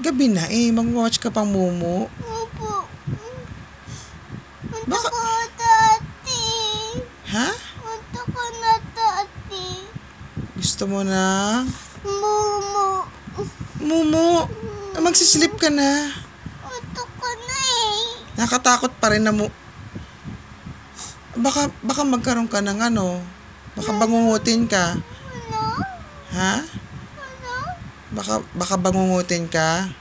Gabi na eh. Mag-watch ka pang Mumu. Opo. Punta Baka... ko tati. Ha? Punta ko na tati. Gusto mo na? Mumu. Mumu, magsislip ka na. Punta ko na eh. Nakatakot pa rin na mo. Baka magkaroon ka ng ano. Baka bangungutin ka. Ano? Ha? Ano? Baka bangungutin ka.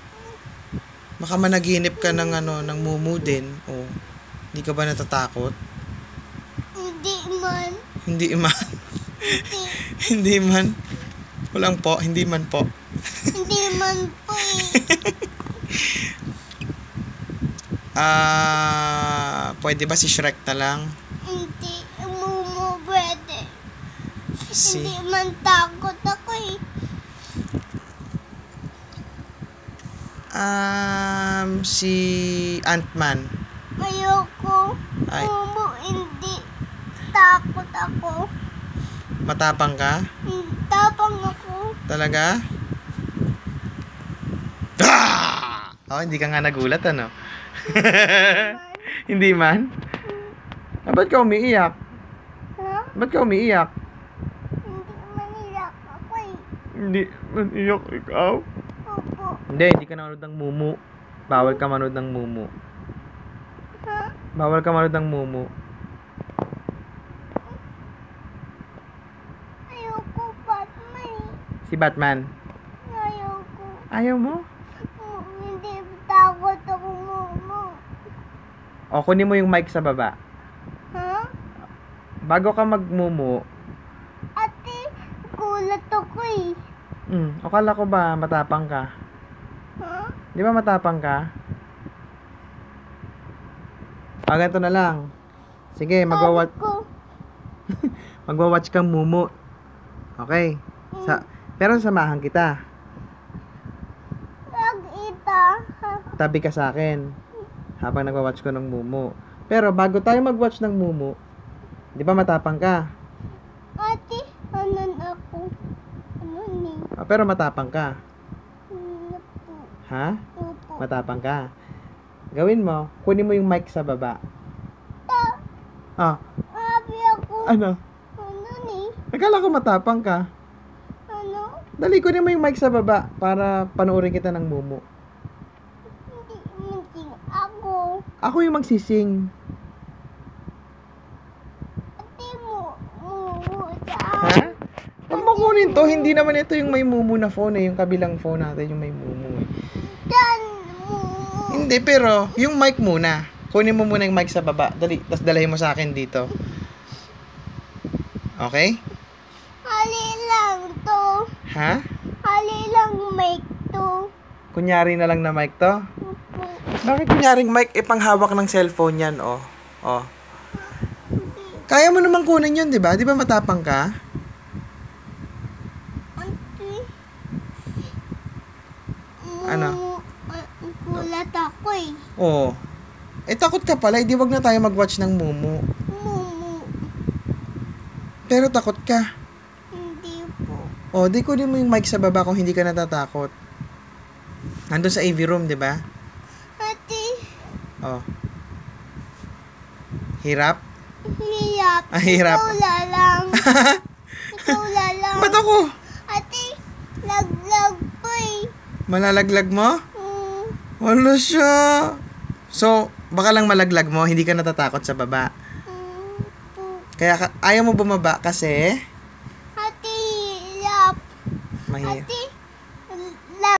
Baka managinip ka ng ano, ng Mumu din. Oh. Hindi ka ba natatakot? Hindi man. Hindi man. Hindi. Hindi man. Walang po, hindi man po. Hindi man po eh. Pwede ba si Shrek na lang? Hindi. Mumu pwede. Si... Hindi man takot ako eh. Si Ant-Man. Ayoko. Ay. Mumu hindi. Takot ako. Matapang ka? Tapang ako. Talaga? Ah! Oh, hindi ka nga nagulat, ano? Hindi man? Ba't ka umiiyak? Ha? Ba't ka umiiyak? Hindi maniyak ako eh. Hindi man iyak ikaw? Opo. Hindi ka nanonood ng Mumu. Bawal ka manood ng Mumu. Ha? Bawal ka manood ng Mumu. Ayoko Batman eh. Si Batman. Ayoko. Ayaw mo? Hindi takot ako Mumu. O, kunin mo yung mic sa baba. Ha? Bago ka mag-Mumu, Ate, kulat ako eh. akala ko ba matapang ka? Ha? Di ba matapang ka? Ganito na lang. Sige, Takot ko. magwa-watch kang Mumu. Okay? Pero samahan kita. Nag-ita. Tabi ka sa akin habang nagwa-watch ko ng Mumu. Pero bago tayo mag-watch ng Mumu, di ba matapang ka? Ate, anan ako. Ano ni? Pero matapang ka. Ano po? Ha? Opo. Matapang ka. Gawin mo, kunin mo yung mic sa baba. Abi ako. Ano? Ano ni? Akala ko matapang ka. Ano? Dali, kunin mo yung mic sa baba para panoorin kita ng Mumu. Hindi mating ako. Ako yung magsising. Ate mo sa Ha? Huwag mo kunin to. Hindi naman ito yung may Mumu na phone eh. Yung kabilang phone natin yung may Mumu eh. Dan mo. Hindi, pero yung mic muna. Kunin mo muna yung mic sa baba. Dali, tapos dalahin mo sa akin dito. Okay? Hali lang to. Ha? Hali lang mic to. Kunyari na lang na mic to? Opo. Bakit kunyaring mic? Panghawak ng cellphone yan, oh. Oh. Kaya mo naman kunin yun, di ba? Di ba matapang ka? Ate. Ano? Kulat ako eh. Oo. Takot ka pala. Di wag na tayo mag-watch ng Mumu. Mumu. Pero takot ka. Hindi po. Di kunin mo yung mic sa baba kung hindi ka natatakot. Nandun sa AV room, di ba? Ate. Hirap? Hirap. Hirap. Ikaw lalang. Ikaw lalang. Ba't ako? Ate, laglag po eh. Malalaglag mo? Wala siya. So, baka lang malaglag mo, hindi ka natatakot sa baba. Po. Kaya ayaw mo bumaba kasi Ate, hirap. mahirap. Ate,